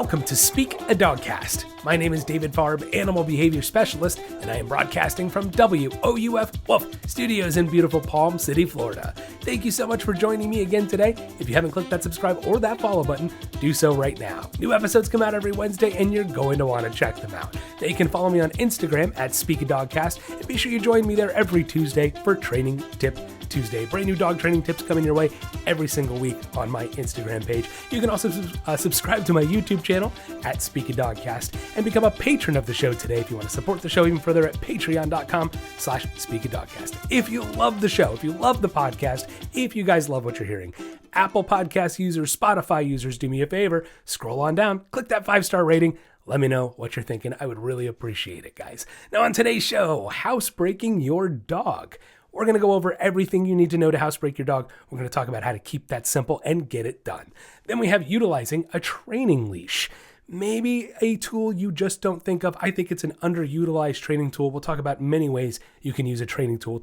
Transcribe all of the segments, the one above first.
Welcome to Speak a Dogcast. My name is David Farb, Animal Behavior Specialist, and I am broadcasting from WOUF Wolf Studios in beautiful Palm City, Florida. Thank you so much for joining me again today. If you haven't clicked that subscribe or that follow button, do so right now. New episodes come out every Wednesday, and you're going to want to check them out. Now you can follow me on Instagram at Speak a Dogcast, and be sure you join me there every Tuesday for Training Tip Tuesday. Brand new dog training tips coming your way every single week on my Instagram page. You can also subscribe to my YouTube channel at Speak a Dogcast and become a patron of the show today if you want to support the show even further at patreon.com/speakadogcast. If you love the show, if you love the podcast, if you guys love what you're hearing, Apple Podcast users, Spotify users, do me a favor, scroll on down, click that 5-star rating. Let me know what you're thinking. I would really appreciate it, guys. Now on today's show, Housebreaking Your Dog. We're going to go over everything you need to know to housebreak your dog. We're going to talk about how to keep that simple and get it done. Then we have utilizing a training leash. Maybe a tool you just don't think of. I think it's an underutilized training tool. We'll talk about many ways you can use a training tool a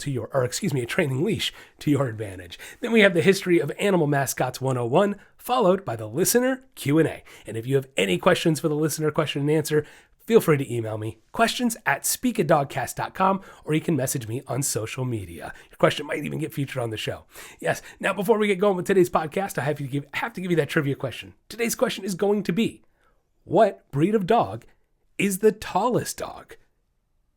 training leash to your advantage. Then we have the History of Animal Mascots 101, followed by the listener Q&A. And if you have any questions for the listener question and answer, feel free to email me, questions@speakadogcast.com, or you can message me on social media. Your question might even get featured on the show. Yes, now before we get going with today's podcast, I have to give you that trivia question. Today's question is going to be, what breed of dog is the tallest dog?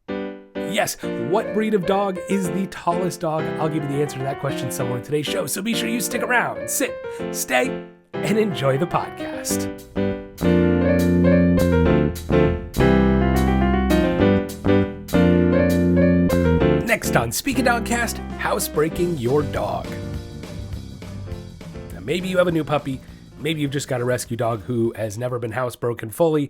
Yes, what breed of dog is the tallest dog? I'll give you the answer to that question somewhere in today's show, so be sure you stick around, sit, stay, and enjoy the podcast. Next on Speak a Dogcast, Housebreaking Your Dog. Now, maybe you have a new puppy. Maybe you've just got a rescue dog who has never been housebroken fully.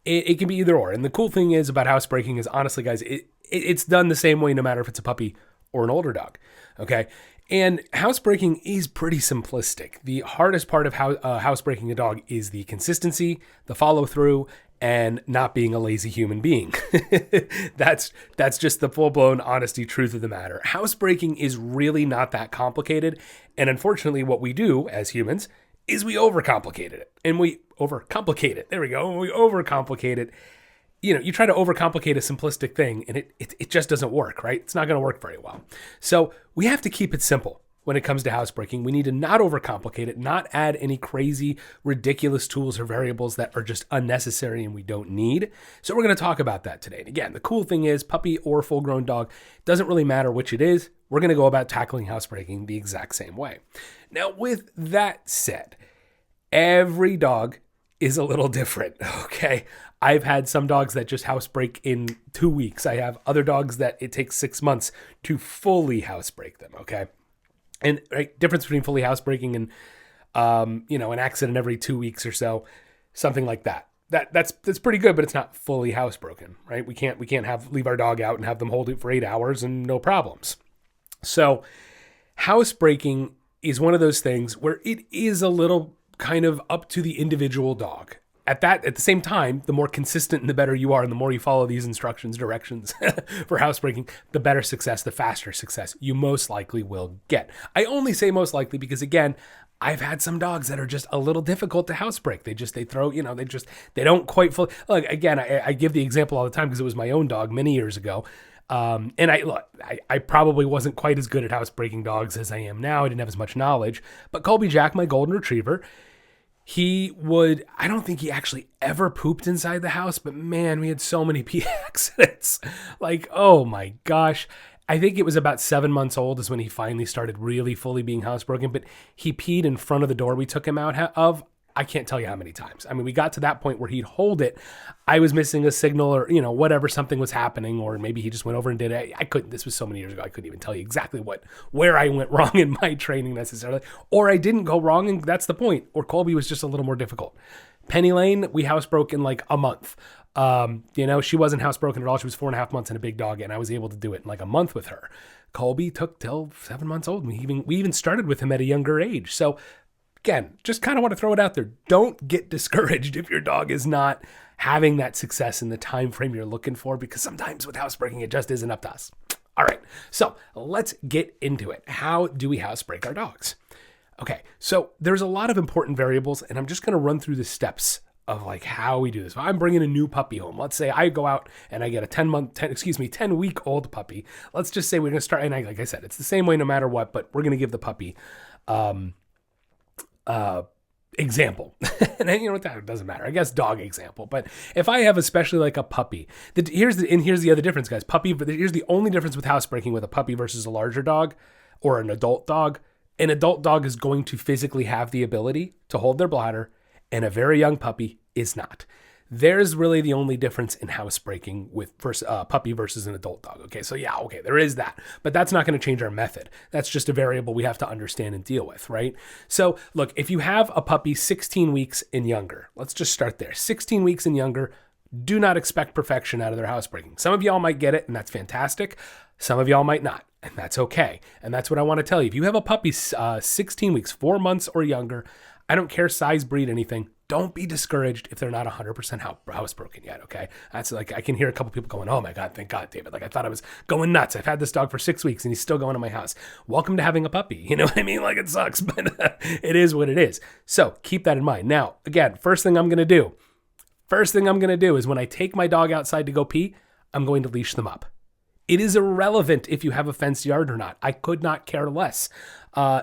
It can be either or. And the cool thing is about housebreaking is, honestly, guys, it's done the same way no matter if it's a puppy or an older dog. Okay? And housebreaking is pretty simplistic. The hardest part of housebreaking a dog is the consistency, the follow-through, and not being a lazy human being. That's just the full-blown honesty truth of the matter. Housebreaking is really not that complicated. And unfortunately, what we do as humans is we overcomplicate it. And we overcomplicate it. There we go. We overcomplicate it. You know, you try to overcomplicate a simplistic thing and it just doesn't work, right? It's not going to work very well. So we have to keep it simple when it comes to housebreaking. We need to not overcomplicate it, not add any crazy, ridiculous tools or variables that are just unnecessary and we don't need. So we're going to talk about that today. And again, the cool thing is puppy or full-grown dog, doesn't really matter which it is. We're going to go about tackling housebreaking the exact same way. Now, with that said, every dog is a little different, okay? I've had some dogs that just housebreak in 2 weeks. I have other dogs that it takes 6 months to fully housebreak them, okay? And right, difference between fully housebreaking and, an accident every 2 weeks or so, something like that. That's pretty good, but it's not fully housebroken, right? We can't leave our dog out and have them hold it for 8 hours and no problems. So housebreaking is one of those things where it is a little kind of up to the individual dog. At the same time, the more consistent and the better you are, and the more you follow these directions for housebreaking, the better success, the faster success you most likely will get. I only say most likely because, again, I've had some dogs that are just a little difficult to housebreak. They don't quite fully. Look, again, I give the example all the time because it was my own dog many years ago. And I probably wasn't quite as good at housebreaking dogs as I am now. I didn't have as much knowledge. But Colby Jack, my golden retriever, I don't think he actually ever pooped inside the house, but man, we had so many pee accidents. Like, oh my gosh. I think it was about 7 months old is when he finally started really fully being housebroken, but he peed in front of the door we took him out of. I can't tell you how many times. I mean, we got to that point where he'd hold it. I was missing a signal or, whatever, something was happening, or maybe he just went over and did it. I couldn't, this was so many years ago, I couldn't even tell you exactly where I went wrong in my training necessarily, or I didn't go wrong, and that's the point, or Colby was just a little more difficult. Penny Lane, we housebroke in like a month. She wasn't housebroken at all. She was 4.5 months and a big dog, and I was able to do it in like a month with her. Colby took till 7 months old. We even started with him at a younger age. So again, just kind of want to throw it out there. Don't get discouraged if your dog is not having that success in the time frame you're looking for, because sometimes with housebreaking, it just isn't up to us. All right, so let's get into it. How do we housebreak our dogs? Okay, so there's a lot of important variables, and I'm just going to run through the steps of like how we do this. If I'm bringing a new puppy home, let's say I go out and I get a 10 week old puppy. Let's just say we're going to start. And like I said, it's the same way no matter what, but we're going to give the puppy, example. And then, it doesn't matter. I guess dog example. But if I have especially like a puppy, here's the other difference, guys. Here's the only difference with housebreaking with a puppy versus a larger dog or an adult dog. An adult dog is going to physically have the ability to hold their bladder, and a very young puppy is not. There's really the only difference in housebreaking with puppy versus an adult dog. Okay, so yeah, okay, there is that. But that's not going to change our method. That's just a variable we have to understand and deal with, right? So look, if you have a puppy 16 weeks and younger, let's just start there. 16 weeks and younger, do not expect perfection out of their housebreaking. Some of y'all might get it, and that's fantastic. Some of y'all might not, and that's okay. And that's what I want to tell you. If you have a puppy 16 weeks, 4 months or younger, I don't care size, breed, anything. Don't be discouraged if they're not 100% housebroken yet, okay? That's like, I can hear a couple people going, oh my God, thank God, David. Like I thought I was going nuts. I've had this dog for 6 weeks and he's still going to my house. Welcome to having a puppy. You know what I mean? Like it sucks, but it is what it is. So keep that in mind. Now, again, first thing I'm going to do is when I take my dog outside to go pee, I'm going to leash them up. It is irrelevant if you have a fenced yard or not. I could not care less. Could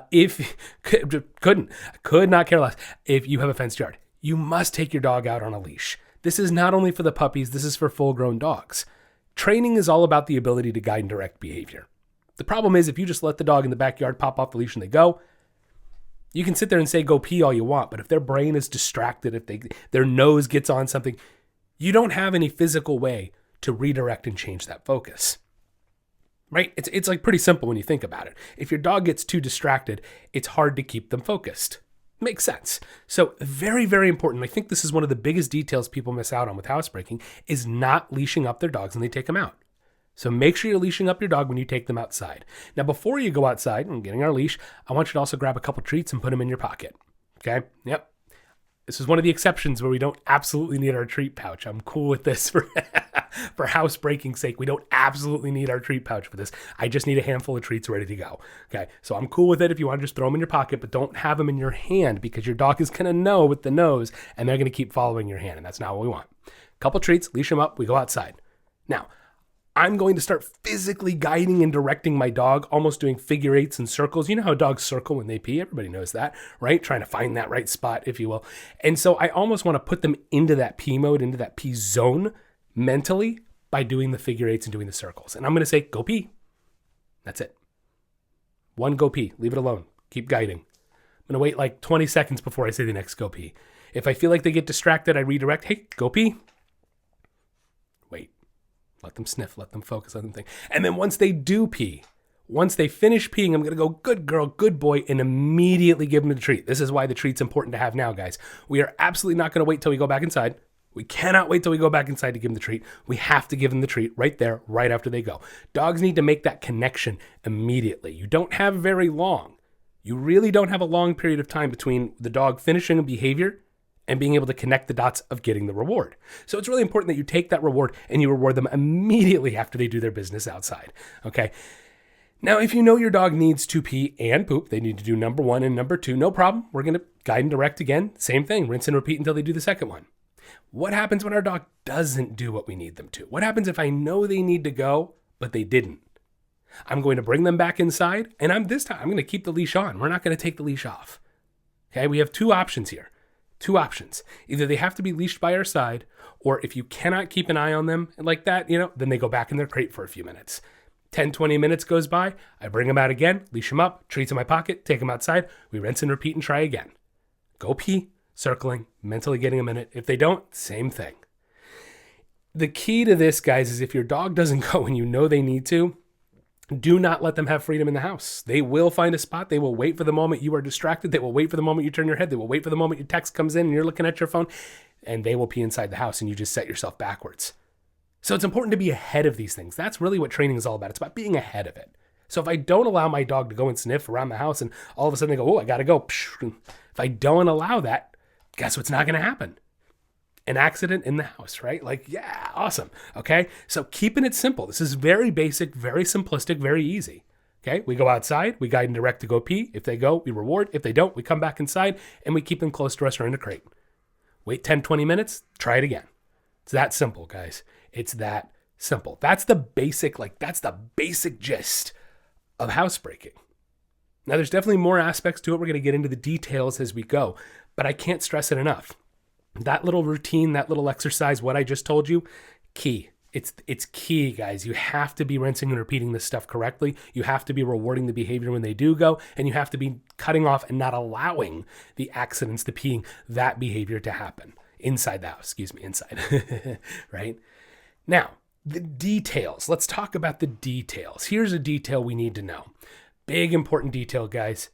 not care less if you have a fenced yard. You must take your dog out on a leash. This is not only for the puppies, this is for full-grown dogs. Training is all about the ability to guide and direct behavior. The problem is if you just let the dog in the backyard pop off the leash and they go, you can sit there and say go pee all you want, but if their brain is distracted, if their nose gets on something, you don't have any physical way to redirect and change that focus. Right? It's like pretty simple when you think about it. If your dog gets too distracted, it's hard to keep them focused. Makes sense. So very, very important. I think this is one of the biggest details people miss out on with housebreaking is not leashing up their dogs when they take them out. So make sure you're leashing up your dog when you take them outside. Now, before you go outside and getting our leash, I want you to also grab a couple treats and put them in your pocket. Okay? Yep. This is one of the exceptions where we don't absolutely need our treat pouch. I'm cool with this for housebreaking's sake. We don't absolutely need our treat pouch for this. I just need a handful of treats ready to go. Okay, so I'm cool with it if you want to just throw them in your pocket, but don't have them in your hand because your dog is going to know with the nose and they're going to keep following your hand, and that's not what we want. Couple treats, leash them up, we go outside. Now, I'm going to start physically guiding and directing my dog, almost doing figure eights and circles. You know how dogs circle when they pee? Everybody knows that, right? Trying to find that right spot, if you will. And so I almost want to put them into that pee mode, into that pee zone mentally by doing the figure eights and doing the circles. And I'm going to say, go pee. That's it. One, go pee. Leave it alone. Keep guiding. I'm going to wait like 20 seconds before I say the next go pee. If I feel like they get distracted, I redirect. Hey, go pee. Wait. Let them sniff, let them focus, let them think. And then once they do pee, once they finish peeing, I'm going to go, good girl, good boy, and immediately give them the treat. This is why the treat's important to have now, guys. We are absolutely not going to wait till we go back inside. We cannot wait till we go back inside to give them the treat. We have to give them the treat right there, right after they go. Dogs need to make that connection immediately. You don't have very long. You really don't have a long period of time between the dog finishing a behavior and being able to connect the dots of getting the reward. So it's really important that you take that reward and you reward them immediately after they do their business outside, okay? Now, if you know your dog needs to pee and poop, they need to do number 1 and number 2, no problem. We're going to guide and direct again. Same thing, rinse and repeat until they do the second one. What happens when our dog doesn't do what we need them to? What happens if I know they need to go, but they didn't? I'm going to bring them back inside, and I'm going to keep the leash on. We're not going to take the leash off. Okay, we have 2 options here. 2 options. Either they have to be leashed by our side, or if you cannot keep an eye on them like that, then they go back in their crate for a few minutes. 10, 20 minutes goes by, I bring them out again, leash them up, treats in my pocket, take them outside, we rinse and repeat and try again. Go pee, circling, mentally getting a minute. If they don't, same thing. The key to this, guys, is if your dog doesn't go and you know they need to, do not let them have freedom in the house. They will find a spot. They will wait for the moment you are distracted. They will wait for the moment you turn your head. They will wait for the moment your text comes in and you're looking at your phone, and they will pee inside the house and you just set yourself backwards. So it's important to be ahead of these things. That's really what training is all about. It's about being ahead of it. So if I don't allow my dog to go and sniff around the house and all of a sudden they go, oh, I got to go. If I don't allow that, guess what's not going to happen? An accident in the house, right? Like, yeah, awesome. Okay. So keeping it simple. This is very basic, very simplistic, very easy. Okay. We go outside, we guide and direct to go pee. If they go, we reward. If they don't, we come back inside and we keep them close to us or in a crate. Wait 10, 20 minutes, try it again. It's that simple, guys. It's that simple. That's the basic gist of housebreaking. Now, there's definitely more aspects to it. We're going to get into the details as we go, but I can't stress it enough. That little routine, that little exercise, what I just told you, key. It's key, guys. You have to be rinsing and repeating this stuff correctly. You have to be rewarding the behavior when they do go, and you have to be cutting off and not allowing the accidents, the peeing, that behavior to happen inside the house. Inside. Right? Now, the details. Let's talk about the details. Here's a detail we need to know. Big important detail, guys.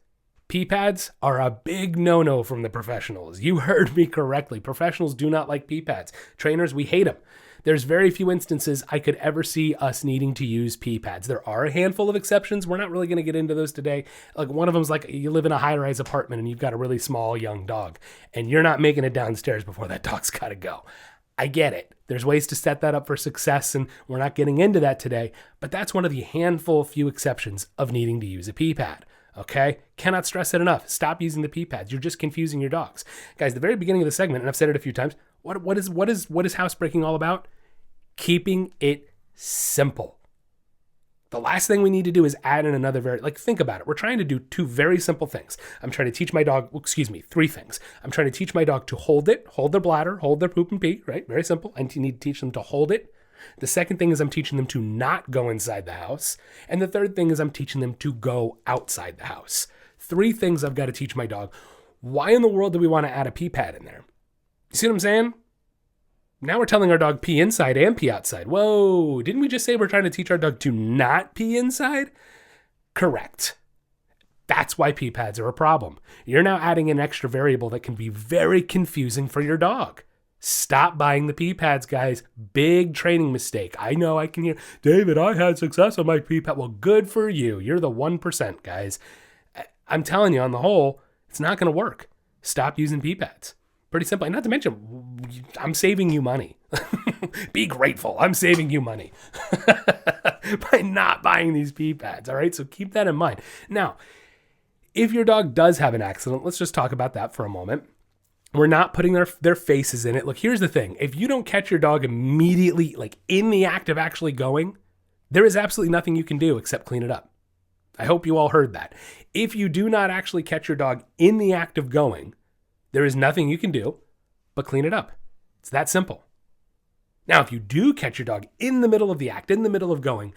Pee pads are a big no-no from the professionals. You heard me correctly. Professionals do not like pee pads. Trainers, we hate them. There's very few instances I could ever see us needing to use pee pads. There are a handful of exceptions. We're not really going to get into those today. Like one of them is like you live in a high-rise apartment and you've got a really small young dog and you're not making it downstairs before that dog's got to go. I get it. There's ways to set that up for success, and we're not getting into that today, but that's one of the few exceptions of needing to use a pee pad. Okay? Cannot stress it enough. Stop using the pee pads. You're just confusing your dogs. Guys, the very beginning of the segment, and I've said it a few times, what is housebreaking all about? Keeping it simple. The last thing we need to do is add in another think about it. We're trying to do two very simple things. I'm trying to teach my dog, three things. I'm trying to teach my dog to hold their bladder, hold their poop and pee, right? Very simple. I need to teach them to hold it. The second thing is I'm teaching them to not go inside the house. And the third thing is I'm teaching them to go outside the house. Three things I've got to teach my dog. Why in the world do we want to add a pee pad in there? You see what I'm saying? Now we're telling our dog pee inside and pee outside. Whoa, didn't we just say we're trying to teach our dog to not pee inside? Correct. That's why pee pads are a problem. You're now adding an extra variable that can be very confusing for your dog. Stop buying the pee pads, guys. Big training mistake. I know I can hear, David, I had success on my pee pad. Well, good for you. You're the 1%, guys. I'm telling you, on the whole, it's not going to work. Stop using pee pads. Pretty simple. And not to mention, I'm saving you money. Be grateful. I'm saving you money by not buying these pee pads. All right. So keep that in mind. Now, if your dog does have an accident, let's just talk about that for a moment. We're not putting their faces in it. Look, here's the thing. If you don't catch your dog immediately, like in the act of actually going, there is absolutely nothing you can do except clean it up. I hope you all heard that. If you do not actually catch your dog in the act of going, there is nothing you can do but clean it up. It's that simple. Now, if you do catch your dog in the middle of the act, in the middle of going,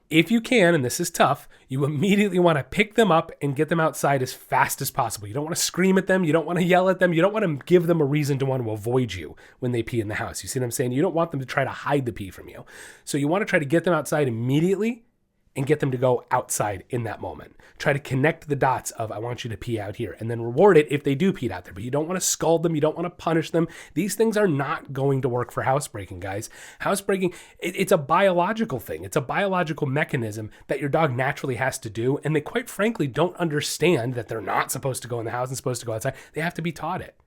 if you can, and this is tough, you immediately want to pick them up and get them outside as fast as possible. You don't want to scream at them. You don't want to yell at them. You don't want to give them a reason to want to avoid you when they pee in the house. You see what I'm saying? You don't want them to try to hide the pee from you. So you want to try to get them outside immediately and get them to go outside in that moment. Try to connect the dots of, I want you to pee out here, and then reward it if they do pee out there. But you don't want to scold them. You don't want to punish them. These things are not going to work for housebreaking, guys. Housebreaking, it's a biological thing. It's a biological mechanism that your dog naturally has to do, and they quite frankly don't understand that they're not supposed to go in the house and supposed to go outside. They have to be taught it.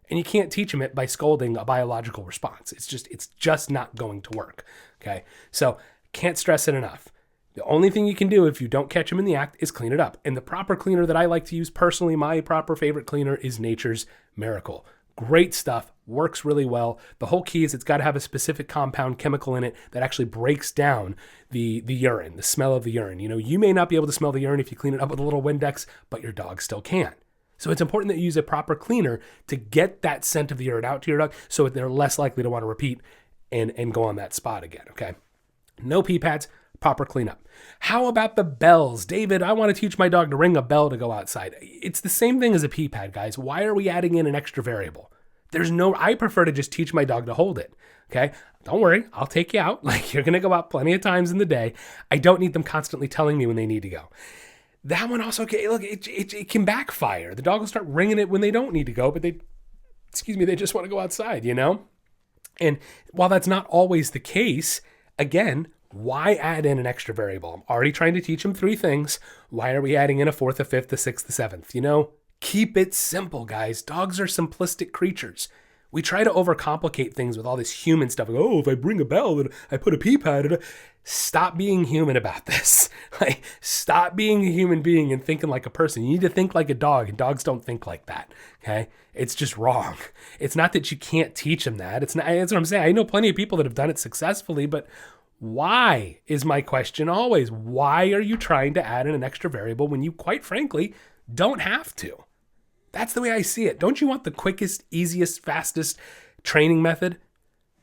And you can't teach them it by scolding a biological response. It's just not going to work, okay? So can't stress it enough. The only thing you can do if you don't catch them in the act is clean it up. And the proper cleaner that I like to use personally, my proper favorite cleaner is Nature's Miracle. Great stuff, works really well. The whole key is it's got to have a specific compound chemical in it that actually breaks down the urine, the smell of the urine. You know, you may not be able to smell the urine if you clean it up with a little Windex, but your dog still can. So it's important that you use a proper cleaner to get that scent of the urine out to your dog so they're less likely to want to repeat and go on that spot again, okay? No pee pads. Proper cleanup. How about the bells? David, I want to teach my dog to ring a bell to go outside. It's the same thing as a pee pad, guys. Why are we adding in an extra variable? I prefer to just teach my dog to hold it. Okay. Don't worry. I'll take you out. Like you're going to go out plenty of times in the day. I don't need them constantly telling me when they need to go. That one also, okay, look, it can backfire. The dog will start ringing it when they don't need to go, but they just want to go outside, you know? And while that's not always the case, again, why add in an extra variable? I'm already trying to teach them three things. Why are we adding in a fourth, a fifth, a sixth, a seventh? You know, keep it simple, guys. Dogs are simplistic creatures. We try to overcomplicate things with all this human stuff. Like, oh, if I bring a bell and I put a pee pad. Stop being human about this. Like, stop being a human being and thinking like a person. You need to think like a dog, and dogs don't think like that. Okay? It's just wrong. It's not that you can't teach them that. It's not. That's what I'm saying. I know plenty of people that have done it successfully, but why is my question always? Why are you trying to add in an extra variable when you, quite frankly, don't have to? That's the way I see it. Don't you want the quickest, easiest, fastest training method?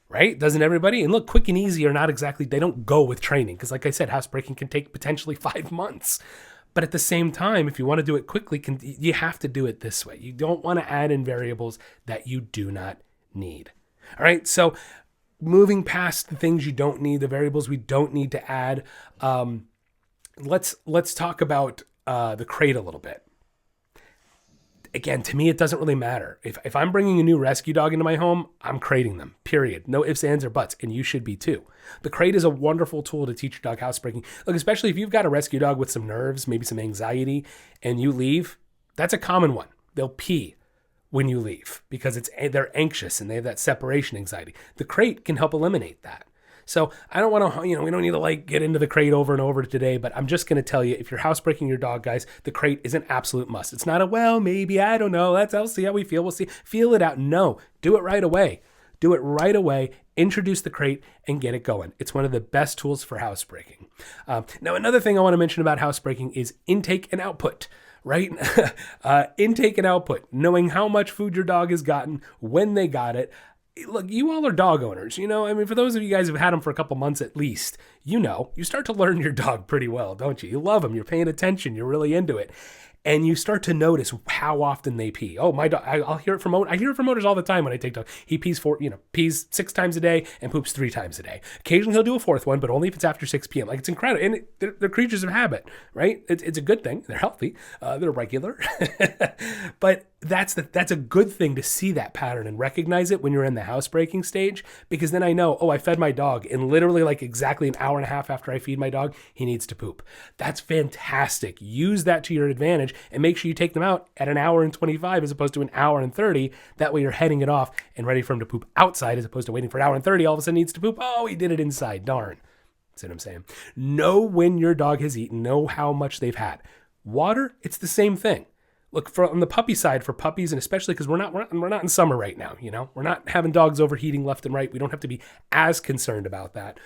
Right? Doesn't everybody? And look, quick and easy are not exactly, they don't go with training. Because like I said, housebreaking can take potentially 5 months. But at the same time, if you want to do it quickly, you have to do it this way. You don't want to add in variables that you do not need. All right? So moving past the things you don't need, the variables we don't need to add, let's talk about the crate a little bit. Again, to me, it doesn't really matter. If I'm bringing a new rescue dog into my home, I'm crating them, period. No ifs, ands, or buts, and you should be too. The crate is a wonderful tool to teach your dog housebreaking. Look, especially if you've got a rescue dog with some nerves, maybe some anxiety, and you leave, that's a common one. They'll pee when you leave because they're anxious and they have that separation anxiety. The crate can help eliminate that. So I don't want to, we don't need to get into the crate over and over today, but I'm just going to tell you, if you're housebreaking your dog, guys, the crate is an absolute must. It's not a, well, maybe, I don't know. I'll see how we feel. We'll see. Feel it out. No, do it right away. Do it right away. Introduce the crate and get it going. It's one of the best tools for housebreaking. Now, another thing I want to mention about housebreaking is intake and output. Right? Intake and output, knowing how much food your dog has gotten, when they got it. Look, you all are dog owners, for those of you guys who've had them for a couple months at least, you start to learn your dog pretty well, don't you? You love them. You're paying attention. You're really into it. And you start to notice how often they pee. Oh, my dog, I hear it from owners all the time when I take dog. He pees 6 times a day and poops 3 times a day. Occasionally he'll do a 4th one, but only if it's after 6 p.m. Like, it's incredible. And they're creatures of habit, right? It's a good thing. They're healthy. They're regular. But that's a good thing to see that pattern and recognize it when you're in the housebreaking stage, because then I know, I fed my dog, and literally exactly an hour and a half after I feed my dog, he needs to poop. That's fantastic. Use that to your advantage and make sure you take them out at an hour and 25 as opposed to an hour and 30. That way you're heading it off and ready for him to poop outside as opposed to waiting for an hour and 30. All of a sudden he needs to poop. Oh, he did it inside. Darn. See what I'm saying? Know when your dog has eaten. Know how much they've had. Water, it's the same thing. Look, on the puppy side, for puppies, and especially because we're not in summer right now, we're not having dogs overheating left and right. We don't have to be as concerned about that.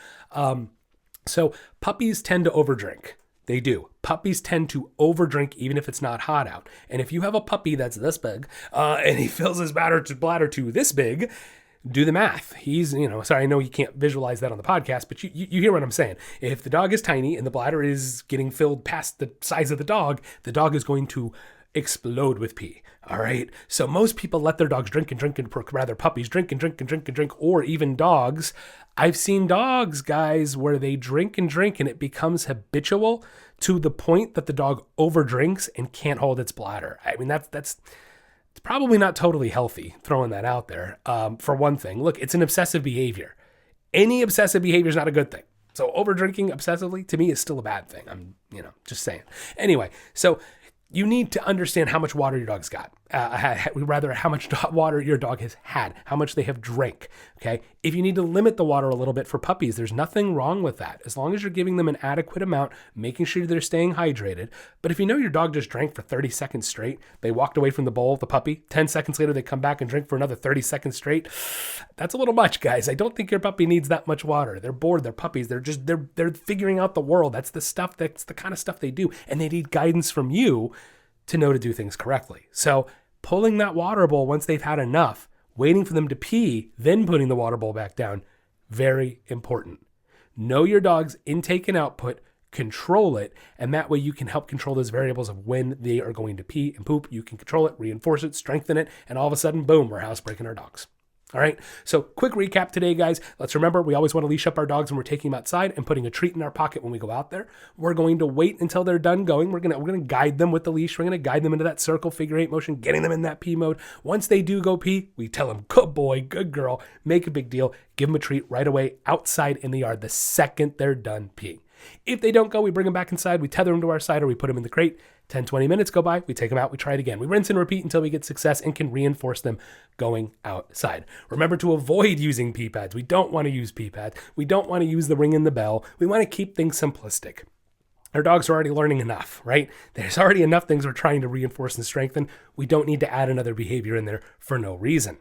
So puppies tend to overdrink. They do. Puppies tend to overdrink even if it's not hot out. And if you have a puppy that's this big, and he fills his bladder to this big, do the math. He's, sorry, I know you can't visualize that on the podcast, but you hear what I'm saying. If the dog is tiny and the bladder is getting filled past the size of the dog is going to explode with pee. All right. So most people let their dogs drink, rather puppies drink, or even dogs. I've seen dogs, guys, where they drink and it becomes habitual to the point that the dog overdrinks and can't hold its bladder. I mean, that's it's probably not totally healthy, throwing that out there. For one thing, look, it's an obsessive behavior. Any obsessive behavior is not a good thing. So overdrinking obsessively to me is still a bad thing. I'm, just saying. Anyway, so you need to understand how much water your dog's got. How much water your dog has had, how much they have drank, okay? If you need to limit the water a little bit for puppies, there's nothing wrong with that. As long as you're giving them an adequate amount, making sure they're staying hydrated. But if you know your dog just drank for 30 seconds straight, they walked away from the bowl of the puppy, 10 seconds later they come back and drink for another 30 seconds straight, that's a little much, guys. I don't think your puppy needs that much water. They're bored, they're puppies, they're figuring out the world. That's the kind of stuff they do. And they need guidance from you to know to do things correctly. So pulling that water bowl once they've had enough, waiting for them to pee, then putting the water bowl back down, very important. Know your dog's intake and output, control it, and that way you can help control those variables of when they are going to pee and poop. You can control it, reinforce it, strengthen it, and all of a sudden, boom, we're housebreaking our dogs. All right. So quick recap today, guys. Let's remember, we always want to leash up our dogs when we're taking them outside and putting a treat in our pocket when we go out there. We're going to wait until they're done going. We're going to guide them with the leash. We're going to guide them into that circle figure 8 motion, getting them in that pee mode. Once they do go pee, we tell them, good boy, good girl, make a big deal, give them a treat right away outside in the yard the second they're done peeing. If they don't go, we bring them back inside, we tether them to our side, or we put them in the crate. 10, 20 minutes go by, we take them out, we try it again. We rinse and repeat until we get success and can reinforce them going outside. Remember to avoid using pee pads. We don't want to use pee pads. We don't want to use the ring and the bell. We want to keep things simplistic. Our dogs are already learning enough, right? There's already enough things we're trying to reinforce and strengthen. We don't need to add another behavior in there for no reason.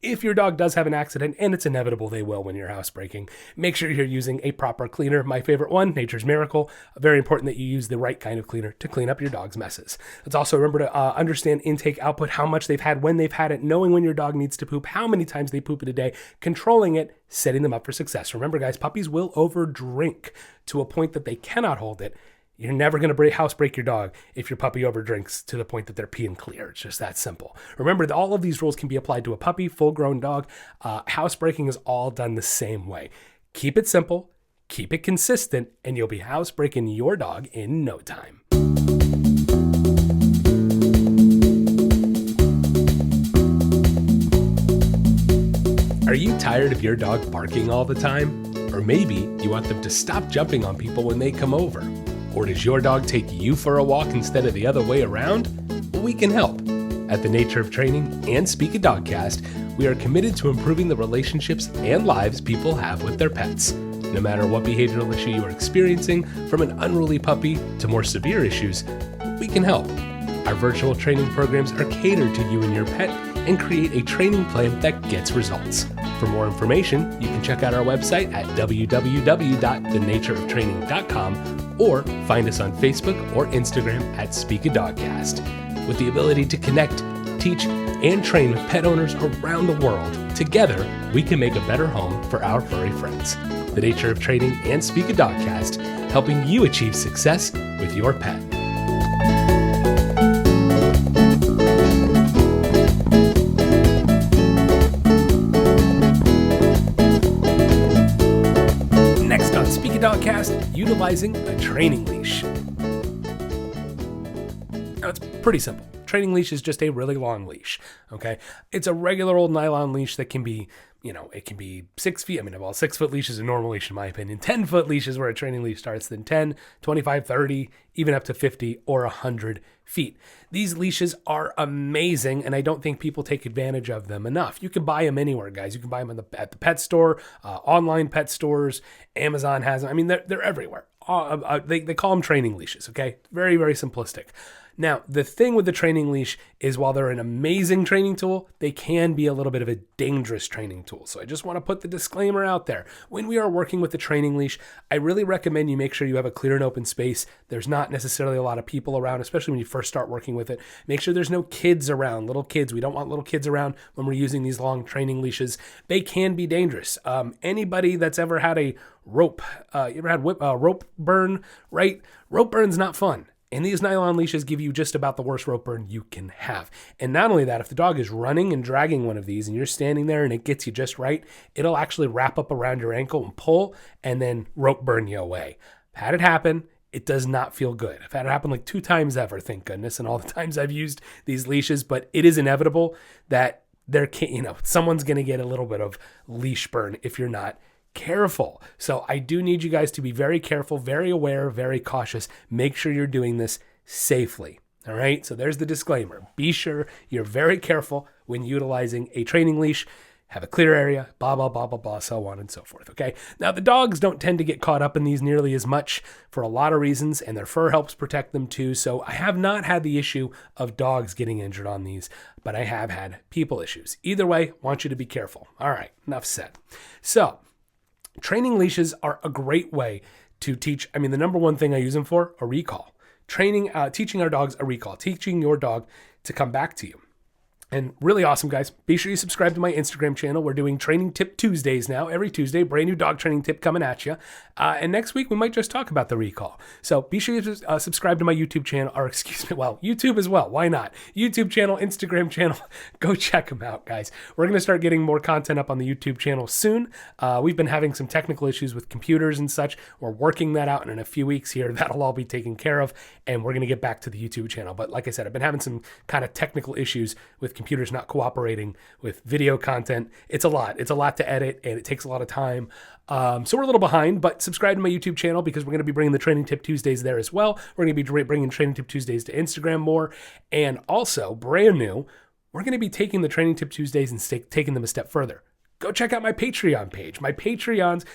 If your dog does have an accident, and it's inevitable they will when you're housebreaking, make sure you're using a proper cleaner. My favorite one, Nature's Miracle. Very important that you use the right kind of cleaner to clean up your dog's messes. Let's also remember to understand intake, output, how much they've had, when they've had it, knowing when your dog needs to poop, how many times they poop in a day, controlling it, setting them up for success. Remember, guys, puppies will overdrink to a point that they cannot hold it. You're never going to housebreak your dog if your puppy overdrinks to the point that they're peeing clear. It's just that simple. Remember that all of these rules can be applied to a puppy, full-grown dog. Housebreaking is all done the same way. Keep it simple, keep it consistent, and you'll be housebreaking your dog in no time. Are you tired of your dog barking all the time? Or maybe you want them to stop jumping on people when they come over? Or does your dog take you for a walk instead of the other way around? Well, we can help. At the Nature of Training and Speak a Dogcast, we are committed to improving the relationships and lives people have with their pets. No matter what behavioral issue you are experiencing, from an unruly puppy to more severe issues, we can help. Our virtual training programs are catered to you and your pet and create a training plan that gets results. For more information, you can check out our website at www.thenatureoftraining.com or find us on Facebook or Instagram at Speak a Dogcast. With the ability to connect, teach, and train with pet owners around the world, together we can make a better home for our furry friends. The Nature of Training and Speak a Dogcast, helping you achieve success with your pet. Dogcast, utilizing a training leash. Now, it's pretty simple. Training leash is just a really long leash, okay? It's a regular old nylon leash that can be, it can be 6 feet. 6-foot leash is a normal leash in my opinion. 10-foot leash is where a training leash starts, then 10, 25, 30, even up to 50 or 100 feet. These leashes are amazing, and I don't think people take advantage of them enough. You can buy them anywhere, guys. You can buy them at the pet store, online pet stores. Amazon has them. They're everywhere. They call them training leashes, okay? Very, very simplistic. Now, the thing with the training leash is while they're an amazing training tool, they can be a little bit of a dangerous training tool. So I just want to put the disclaimer out there. When we are working with the training leash, I really recommend you make sure you have a clear and open space. There's not necessarily a lot of people around, especially when you first start working with it. Make sure there's no kids around, little kids. We don't want little kids around when we're using these long training leashes. They can be dangerous. Anybody that's ever had a rope, rope burn, right? Rope burn's not fun. And these nylon leashes give you just about the worst rope burn you can have. And not only that, if the dog is running and dragging one of these and you're standing there and it gets you just right, it'll actually wrap up around your ankle and pull and then rope burn you away. I've had it happen. It does not feel good. I've had it happen like 2 times ever, thank goodness, and all the times I've used these leashes, but it is inevitable that someone's going to get a little bit of leash burn if you're not careful. So I do need you guys to be very careful, very aware, very cautious. Make sure you're doing this safely. All right. So there's the disclaimer. Be sure you're very careful when utilizing a training leash. Have a clear area, blah, blah, blah, blah, blah, so on and so forth. Okay. Now, the dogs don't tend to get caught up in these nearly as much for a lot of reasons, and their fur helps protect them too. So I have not had the issue of dogs getting injured on these, but I have had people issues. Either way, want you to be careful. All right. Enough said. So, training leashes are a great way to teach. The number one thing I use them for, a recall. Teaching our dogs a recall, teaching your dog to come back to you. And really awesome, guys. Be sure you subscribe to my Instagram channel. We're doing Training Tip Tuesdays now. Every Tuesday, brand new dog training tip coming at you. And next week, we might just talk about the recall. So be sure you subscribe to my YouTube channel, YouTube as well. Why not? YouTube channel, Instagram channel. Go check them out, guys. We're going to start getting more content up on the YouTube channel soon. We've been having some technical issues with computers and such. We're working that out, and in a few weeks here, that'll all be taken care of, and we're going to get back to the YouTube channel. But like I said, I've been having some kind of technical issues with computers computer's not cooperating with video content. It's a lot. It's a lot to edit, and it takes a lot of time. So we're a little behind, but subscribe to my YouTube channel because we're going to be bringing the Training Tip Tuesdays there as well. We're going to be bringing Training Tip Tuesdays to Instagram more. And also, brand new, we're going to be taking the Training Tip Tuesdays and taking them a step further. Go check out my Patreon page. My Patreon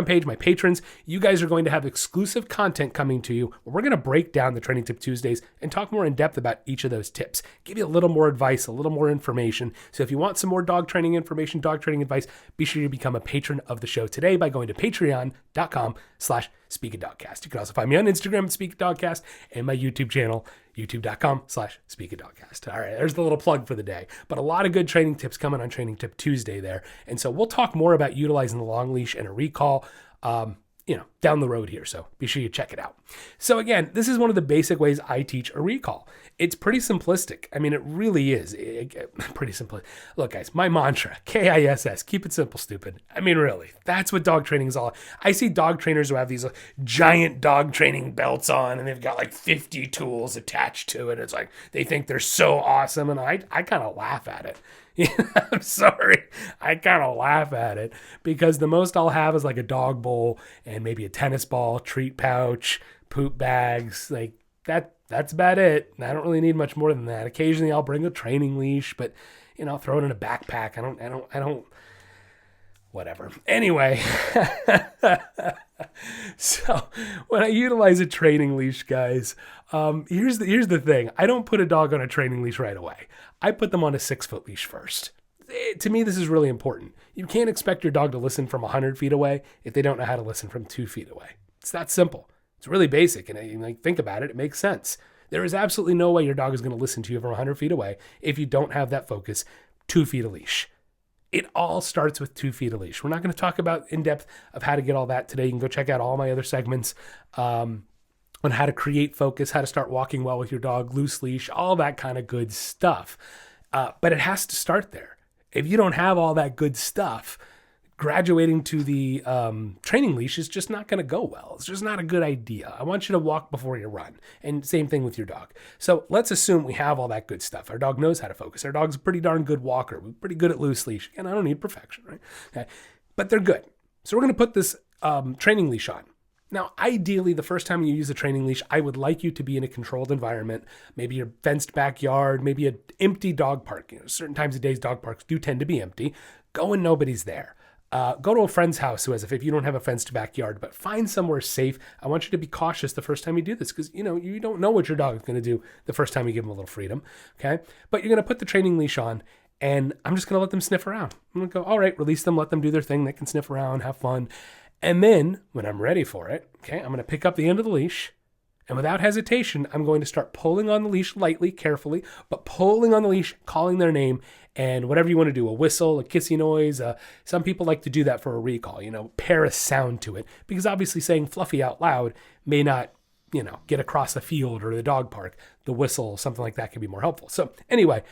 page, my patrons, you guys are going to have exclusive content coming to you. We're going to break down the Training Tip Tuesdays and talk more in depth about each of those tips. Give you a little more advice, a little more information. So if you want some more dog training information, dog training advice, be sure to become a patron of the show today by going to patreon.com/SpeakADogcast. You can also find me on Instagram at SpeakADogcast and my YouTube channel, youtube.com/SpeakADogcast. All right, there's the little plug for the day. But a lot of good training tips coming on Training Tip Tuesday there. And so we'll talk more about utilizing the long leash and a recall, down the road here. So be sure you check it out. So again, this is one of the basic ways I teach a recall. It's pretty simplistic. I mean, it really is pretty simple. Look, guys, my mantra, KISS, keep it simple, stupid. I mean, really, that's what dog training is all. I see dog trainers who have these giant dog training belts on, and they've got like 50 tools attached to it. It's like they think they're so awesome, and I kind of laugh at it. I'm sorry. I kind of laugh at it because the most I'll have is like a dog bowl and maybe a tennis ball, treat pouch, poop bags. Like that's about it. I don't really need much more than that. Occasionally I'll bring a training leash, but throw it in a backpack. I don't whatever. Anyway, so when I utilize a training leash, guys, here's the thing. I don't put a dog on a training leash right away. I put them on a 6-foot leash first. To me, this is really important. You can't expect your dog to listen from 100 feet away if they don't know how to listen from 2 feet away. It's that simple. It's really basic, and think about it, it makes sense. There is absolutely no way your dog is going to listen to you from 100 feet away if you don't have that focus, 2 feet of leash. It all starts with 2 feet of leash. We're not going to talk about in depth of how to get all that today. You can go check out all my other segments on how to create focus, how to start walking well with your dog, loose leash, all that kind of good stuff. But it has to start there. If you don't have all that good stuff, graduating to the training leash is just not going to go well. It's just not a good idea. I want you to walk before you run. And same thing with your dog. So let's assume we have all that good stuff. Our dog knows how to focus. Our dog's a pretty darn good walker. We're pretty good at loose leash. And I don't need perfection, right? Okay. But they're good. So we're going to put this training leash on. Now, ideally, the first time you use a training leash, I would like you to be in a controlled environment, maybe your fenced backyard, maybe an empty dog park. Certain times of days, dog parks do tend to be empty. Go when nobody's there. Go to a friend's house if you don't have a fenced backyard, but find somewhere safe. I want you to be cautious the first time you do this because, you don't know what your dog is going to do the first time you give them a little freedom, okay? But you're going to put the training leash on, and I'm just going to let them sniff around. I'm going to go, all right, release them, let them do their thing. They can sniff around, have fun. And then when I'm ready for it, okay, I'm going to pick up the end of the leash, and without hesitation, I'm going to start pulling on the leash lightly, carefully, but pulling on the leash, calling their name, and whatever you want to do, a whistle, a kissy noise. Some people like to do that for a recall, pair a sound to it, because obviously saying Fluffy out loud may not, get across the field or the dog park. The whistle, something like that can be more helpful. So anyway,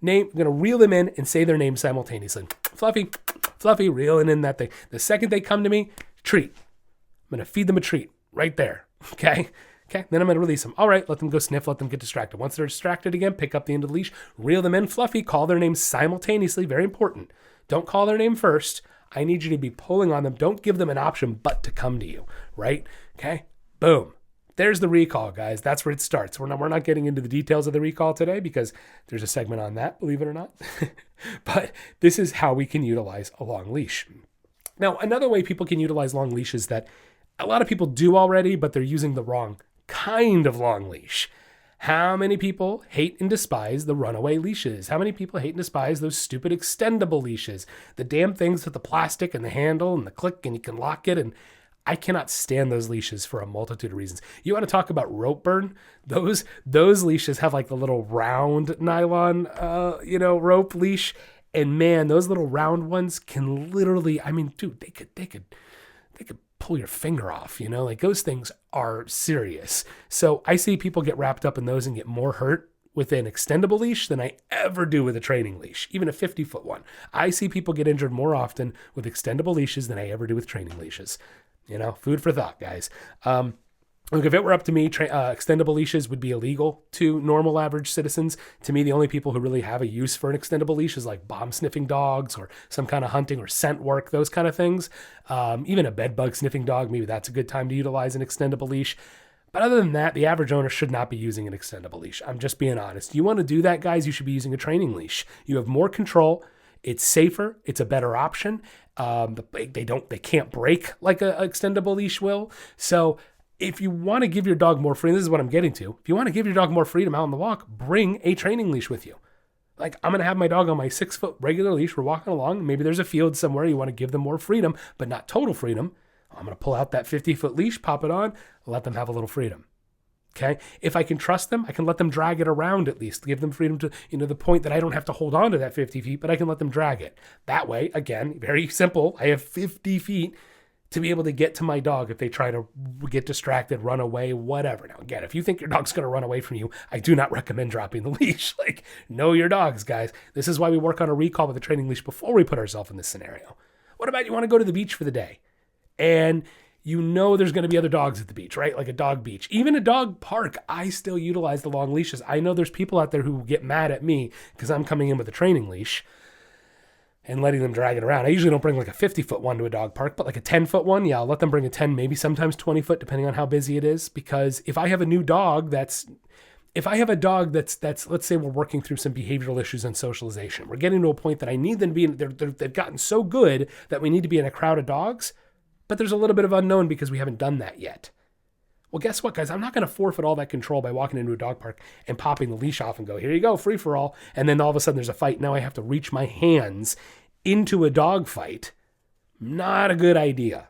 I'm going to reel them in and say their name simultaneously. Fluffy, Fluffy, reeling in that thing. The second they come to me, treat. I'm going to feed them a treat right there. Okay. Then I'm going to release them. All right. Let them go sniff. Let them get distracted. Once they're distracted again, pick up the end of the leash, reel them in. Fluffy, call their name simultaneously. Very important. Don't call their name first. I need you to be pulling on them. Don't give them an option but to come to you. Right. Okay. Boom. There's the recall, guys. That's where it starts. We're not getting into the details of the recall today because there's a segment on that, believe it or not. But this is how we can utilize a long leash. Now, another way people can utilize long leashes that a lot of people do already, but they're using the wrong kind of long leash. How many people hate and despise the runaway leashes? How many people hate and despise those stupid extendable leashes? The damn things with the plastic and the handle and the click and you can lock it. And I cannot stand those leashes for a multitude of reasons. You want to talk about rope burn? Those leashes have like the little round nylon, rope leash. And man, those little round ones can literally, dude, they could pull your finger off, like those things are serious. So I see people get wrapped up in those and get more hurt with an extendable leash than I ever do with a training leash, even a 50-foot one. I see people get injured more often with extendable leashes than I ever do with training leashes. Food for thought, guys. Look, if it were up to me, extendable leashes would be illegal to normal average citizens. To me, the only people who really have a use for an extendable leash is like bomb sniffing dogs or some kind of hunting or scent work, those kind of things. Even a bed bug sniffing dog, maybe that's a good time to utilize an extendable leash. But other than that, the average owner should not be using an extendable leash. I'm just being honest. You want to do that, guys, you should be using a training leash. You have more control. It's safer. It's a better option. They can't break like an extendable leash will. So if you want to give your dog more freedom, this is what I'm getting to. If you want to give your dog more freedom out on the walk, bring a training leash with you. Like, I'm going to have my dog on my 6-foot regular leash. We're walking along. Maybe there's a field somewhere. You want to give them more freedom, but not total freedom. I'm going to pull out that 50-foot leash, pop it on, let them have a little freedom. Okay. If I can trust them, I can let them drag it around at least, give them freedom to, the point that I don't have to hold on to that 50 feet, but I can let them drag it. That way, again, very simple. I have 50 feet to be able to get to my dog if they try to get distracted, run away, whatever. Now, again, if you think your dog's going to run away from you, I do not recommend dropping the leash. Like, know your dogs, guys. This is why we work on a recall with a training leash before we put ourselves in this scenario. What about you want to go to the beach for the day? And there's going to be other dogs at the beach, right? Like a dog beach. Even a dog park, I still utilize the long leashes. I know there's people out there who get mad at me because I'm coming in with a training leash and letting them drag it around. I usually don't bring like a 50-foot one to a dog park, but like a 10-foot one, yeah, I'll let them bring a 10, maybe sometimes 20-foot, depending on how busy it is. Because if I have a dog that's, let's say we're working through some behavioral issues and socialization, we're getting to a point that I need them to be in, they've gotten so good that we need to be in a crowd of dogs, but there's a little bit of unknown because we haven't done that yet. Well, guess what, guys? I'm not going to forfeit all that control by walking into a dog park and popping the leash off and go, here you go, free for all. And then all of a sudden there's a fight. Now I have to reach my hands into a dog fight. Not a good idea.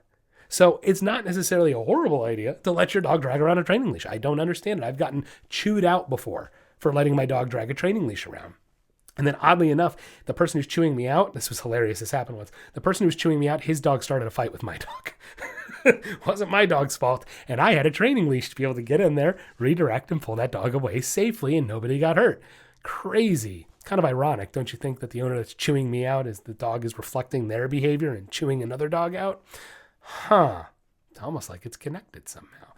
So it's not necessarily a horrible idea to let your dog drag around a training leash. I don't understand it. I've gotten chewed out before for letting my dog drag a training leash around. And then oddly enough, the person who's chewing me out, this was hilarious, this happened once. The person who was chewing me out, his dog started a fight with my dog. It wasn't my dog's fault. And I had a training leash to be able to get in there, redirect, and pull that dog away safely, and nobody got hurt. Crazy. Kind of ironic, don't you think, that the owner that's chewing me out is the dog is reflecting their behavior and chewing another dog out? It's almost like it's connected somehow.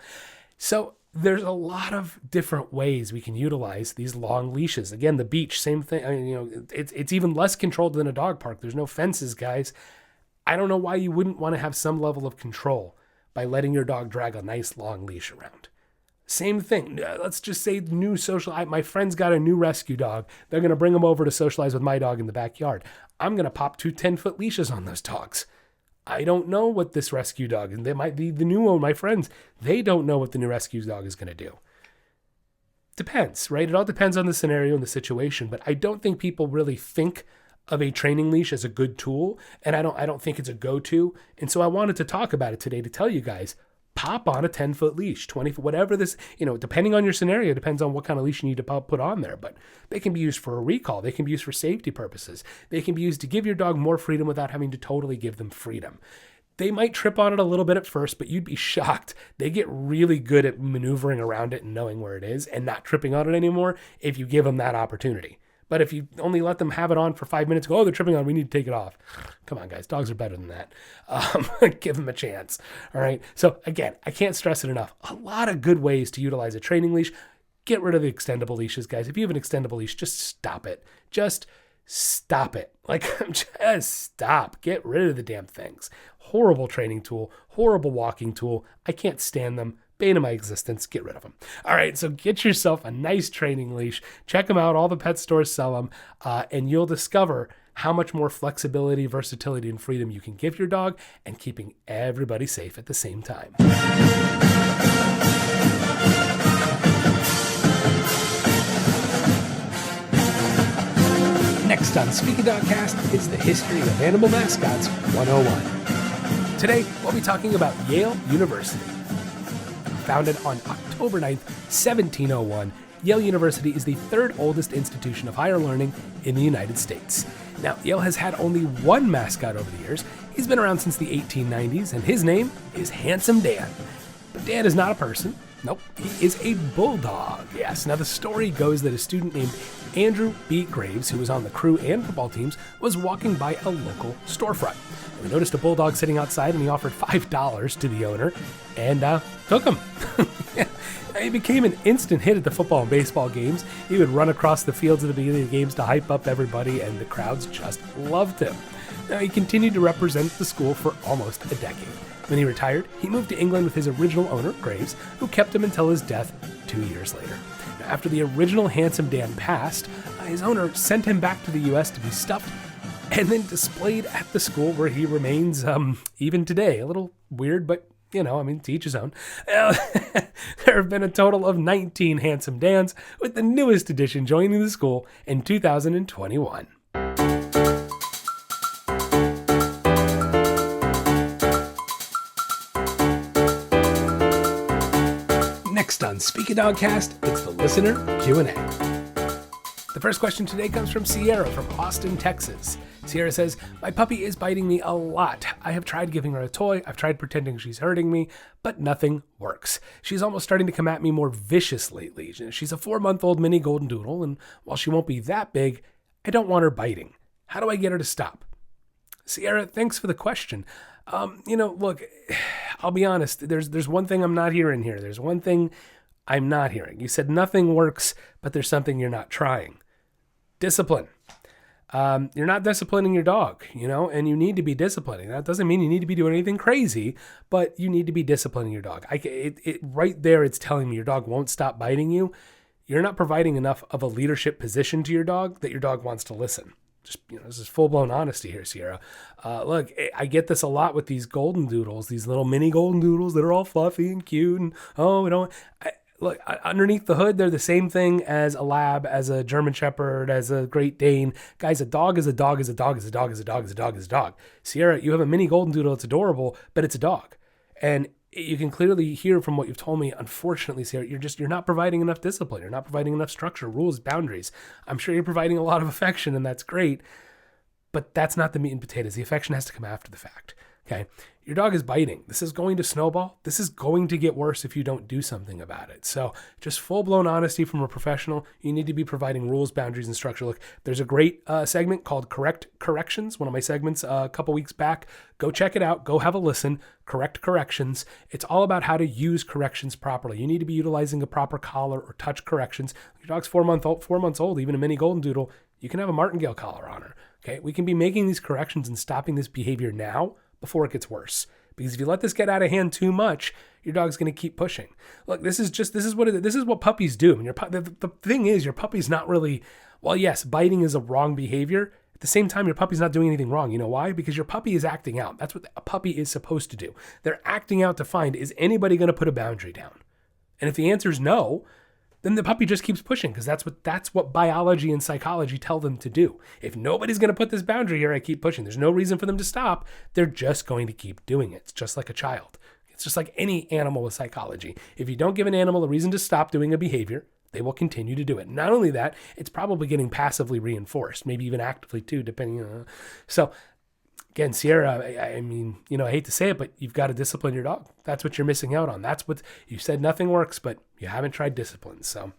So there's a lot of different ways we can utilize these long leashes. Again, the beach, same thing. I mean, it's even less controlled than a dog park. There's no fences, guys. I don't know why you wouldn't want to have some level of control by letting your dog drag a nice long leash around. Same thing. Let's just say my friend's got a new rescue dog. They're going to bring him over to socialize with my dog in the backyard. I'm going to pop 2 10-foot leashes on those dogs. I don't know what this rescue dog, and they might be the new one, my friends. They don't know what the new rescue dog is going to do. Depends, right? It all depends on the scenario and the situation, but I don't think people really think of a training leash as a good tool, and I don't think it's a go-to. And so I wanted to talk about it today to tell you guys, pop on a 10-foot leash, 20-foot, whatever this, depending on your scenario, depends on what kind of leash you need to put on there. But they can be used for a recall. They can be used for safety purposes. They can be used to give your dog more freedom without having to totally give them freedom. They might trip on it a little bit at first, but you'd be shocked. They get really good at maneuvering around it and knowing where it is and not tripping on it anymore if you give them that opportunity. But if you only let them have it on for 5 minutes, go, oh, they're tripping on, we need to take it off. Come on, guys. Dogs are better than that. Give them a chance. All right. So again, I can't stress it enough. A lot of good ways to utilize a training leash. Get rid of the extendable leashes, guys. If you have an extendable leash, just stop it. Just stop it. Just stop. Get rid of the damn things. Horrible training tool. Horrible walking tool. I can't stand them. Bane of my existence. Get rid of them. All right, so get yourself a nice training leash. Check them out. All the pet stores sell them, and you'll discover how much more flexibility, versatility, and freedom you can give your dog and keeping everybody safe at the same time. Next on Speaking Dogcast is the History of Animal Mascots 101. Today, we'll be talking about Yale University. Founded on October 9th, 1701, Yale University is the third oldest institution of higher learning in the United States. Now, Yale has had only one mascot over the years. He's been around since the 1890s, and his name is Handsome Dan. But Dan is not a person. Nope, he is a bulldog. Yes, now the story goes that a student named Andrew B. Graves, who was on the crew and football teams, was walking by a local storefront. He noticed a bulldog sitting outside, and he offered $5 to the owner and took him. He became an instant hit at the football and baseball games. He would run across the fields at the beginning of the games to hype up everybody, and the crowds just loved him. Now, he continued to represent the school for almost a decade. When he retired, he moved to England with his original owner, Graves, who kept him until his death 2 years later. Now, after the original Handsome Dan passed, his owner sent him back to the U.S. to be stuffed and then displayed at the school where he remains even today. A little weird, but to each his own. There have been a total of 19 Handsome Dans, with the newest addition joining the school in 2021. Next on Speak a Dogcast, it's the listener Q&A. The first question today comes from Sierra from Austin, Texas. Sierra says, "My puppy is biting me a lot. I have tried giving her a toy. I've tried pretending she's hurting me, but nothing works. She's almost starting to come at me more vicious lately. She's a 4-month-old mini golden doodle, and while she won't be that big, I don't want her biting. How do I get her to stop?" Sierra, thanks for the question. Look, I'll be honest. There's one thing I'm not hearing here. There's one thing I'm not hearing. You said nothing works, but there's something you're not trying. Discipline. You're not disciplining your dog, and you need to be disciplining. That doesn't mean you need to be doing anything crazy, but you need to be disciplining your dog. Right there, it's telling me your dog won't stop biting you. You're not providing enough of a leadership position to your dog that your dog wants to listen. Just, this is full-blown honesty here, Sierra. Look, I get this a lot with these golden doodles, these little mini golden doodles that are all fluffy and cute, and look, underneath the hood, they're the same thing as a lab, as a German Shepherd, as a Great Dane. Guys, a dog is a dog is a dog is a dog is a dog is a dog is a dog. Sierra, you have a mini golden doodle. It's adorable, but it's a dog. And you can clearly hear from what you've told me, unfortunately, Sierra, you're not providing enough discipline. You're not providing enough structure, rules, boundaries. I'm sure you're providing a lot of affection, and that's great, but that's not the meat and potatoes. The affection has to come after the fact. Okay, your dog is biting. This is going to snowball. This is going to get worse if you don't do something about it. So just full-blown honesty from a professional. You need to be providing rules, boundaries, and structure. Look, there's a great segment called Correct Corrections, one of my segments a couple weeks back. Go check it out. Go have a listen. Correct Corrections. It's all about how to use corrections properly. You need to be utilizing a proper collar or touch corrections. Your dog's 4 months old, even a mini golden doodle. You can have a martingale collar on her. Okay, we can be making these corrections and stopping this behavior now before it gets worse. Because if you let this get out of hand too much, your dog's going to keep pushing. Look, this is what puppies do. And the thing is, your puppy's not really, well, yes, biting is a wrong behavior. At the same time, your puppy's not doing anything wrong. You know why? Because your puppy is acting out. That's what a puppy is supposed to do. They're acting out to find, is anybody going to put a boundary down? And if the answer is no, then the puppy just keeps pushing, because that's what biology and psychology tell them to do. If nobody's going to put this boundary here, I keep pushing. There's no reason for them to stop. They're just going to keep doing it. It's just like a child. It's just like any animal with psychology. If you don't give an animal a reason to stop doing a behavior, they will continue to do it. Not only that, it's probably getting passively reinforced, maybe even actively too, depending on. So again, Sierra, I mean, I hate to say it, but you've got to discipline your dog. That's what you're missing out on. That's what you said, nothing works, but you haven't tried discipline. So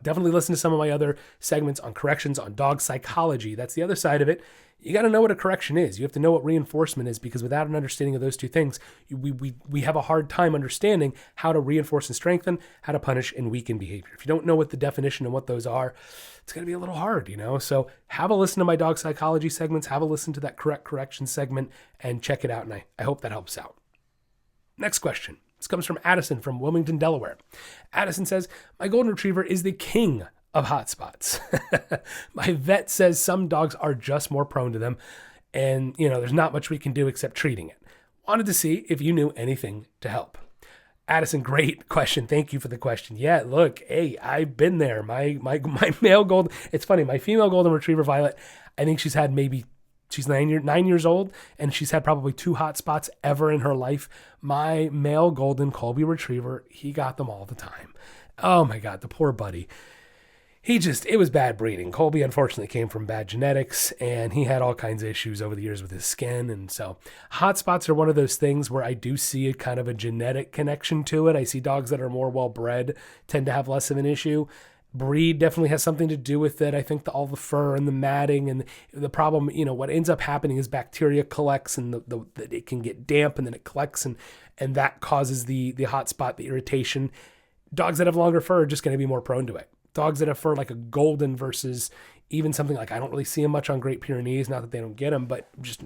definitely listen to some of my other segments on corrections, on dog psychology. That's the other side of it. You got to know what a correction is. You have to know what reinforcement is, because without an understanding of those two things, we have a hard time understanding how to reinforce and strengthen, how to punish and weaken behavior. If you don't know what the definition and what those are, it's going to be a little hard, So have a listen to my dog psychology segments, have a listen to that correct correction segment, and check it out. And I hope that helps out. Next question. This comes from Addison from Wilmington, Delaware. Addison says, "My golden retriever is the king of hot spots. My vet says some dogs are just more prone to them, and there's not much we can do except treating it. Wanted to see if you knew anything to help." Addison, great question. Thank you for the question. Yeah, look, hey, I've been there. My male golden, it's funny, my female golden retriever Violet, I think she's 9 years old, and she's had probably 2 hot spots ever in her life. My male golden Colby retriever, he got them all the time. Oh my God, the poor buddy. It was bad breeding. Colby unfortunately came from bad genetics, and he had all kinds of issues over the years with his skin. And so hot spots are one of those things where I do see a kind of a genetic connection to it. I see dogs that are more well-bred tend to have less of an issue. Breed definitely has something to do with it. I think all the fur and the matting and the problem, what ends up happening is bacteria collects and it can get damp and then it collects and that causes the hot spot, the irritation. Dogs that have longer fur are just going to be more prone to it. Dogs that have fur like a golden versus even something like, I don't really see them much on Great Pyrenees, not that they don't get them, but just,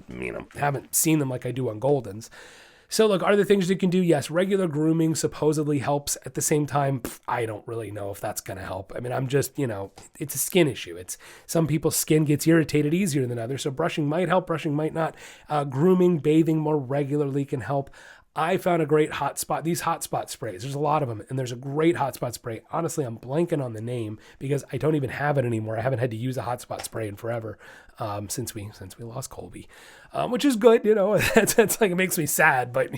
haven't seen them like I do on Goldens. So look, are there things you can do? Yes, regular grooming supposedly helps. At the same time, I don't really know if that's going to help. I mean, I'm just, it's a skin issue. It's some people's skin gets irritated easier than others. So brushing might help, brushing might not. Grooming, bathing more regularly can help. I found a great hotspot, these hotspot sprays. There's a lot of them, and there's a great hotspot spray. Honestly, I'm blanking on the name because I don't even have it anymore. I haven't had to use a hotspot spray in forever since we lost Colby, which is good. That's like, it makes me sad, but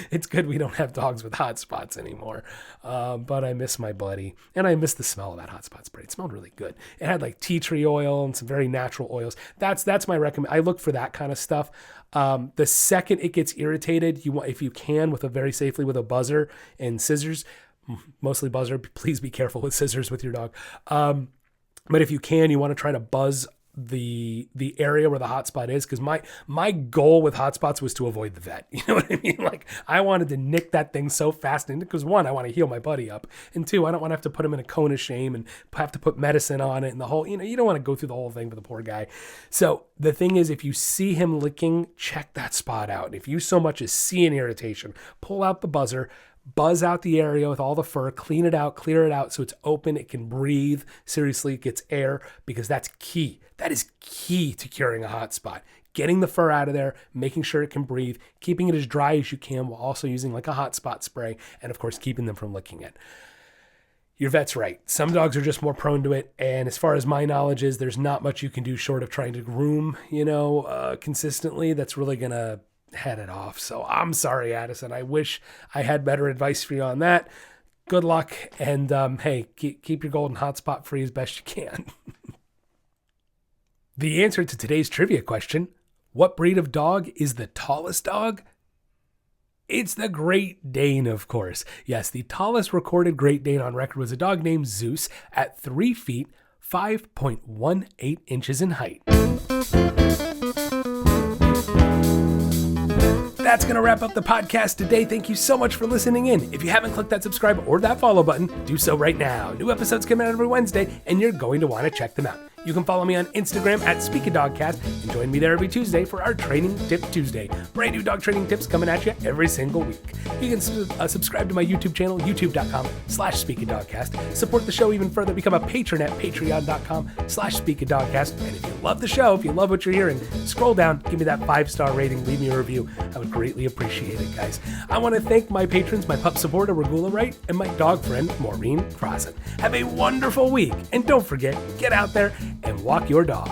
it's good we don't have dogs with hotspots anymore. But I miss my buddy, and I miss the smell of that hotspot spray. It smelled really good. It had like tea tree oil and some very natural oils. That's my recommend. I look for that kind of stuff. The second it gets irritated, if you can, with a buzzer and scissors, mostly buzzer. Please be careful with scissors with your dog. But if you can, you want to try to buzz the area where the hotspot is, because my goal with hotspots was to avoid the vet. You know what I mean? Like, I wanted to nick that thing so fast, and because one, I want to heal my buddy up, and two, I don't want to have to put him in a cone of shame and have to put medicine on it and the whole, you don't want to go through the whole thing for the poor guy. So the thing is, if you see him licking, check that spot out. And if you so much as see an irritation, pull out the buzzer, buzz out the area with all the fur, clean it out, clear it out so it's open, it can breathe. Seriously, it gets air, because that's key. That is key to curing a hot spot. Getting the fur out of there, making sure it can breathe, keeping it as dry as you can while also using like a hot spot spray, and of course, keeping them from licking it. Your vet's right. Some dogs are just more prone to it, and as far as my knowledge is, there's not much you can do short of trying to groom, consistently. That's really going to head it off. So I'm sorry, Addison. I wish I had better advice for you on that. Good luck, and hey, keep your golden hotspot free as best you can. The answer to today's trivia question, what breed of dog is the tallest dog? It's the Great Dane, of course. Yes, the tallest recorded Great Dane on record was a dog named Zeus at 3 feet, 5.18 inches in height. That's going to wrap up the podcast today. Thank you so much for listening in. If you haven't clicked that subscribe or that follow button, do so right now. New episodes come out every Wednesday, and you're going to want to check them out. You can follow me on Instagram at SpeakADogcast and join me there every Tuesday for our Training Tip Tuesday. Brand new dog training tips coming at you every single week. You can subscribe to my YouTube channel, youtube.com/SpeakADogcast. Support the show even further. Become a patron at patreon.com/SpeakADogcast. And if you love the show, if you love what you're hearing, scroll down, give me that 5-star rating, leave me a review. I would greatly appreciate it, guys. I want to thank my patrons, my pup supporter, Regula Wright, and my dog friend, Maureen Crossan. Have a wonderful week. And don't forget, get out there and walk your dog.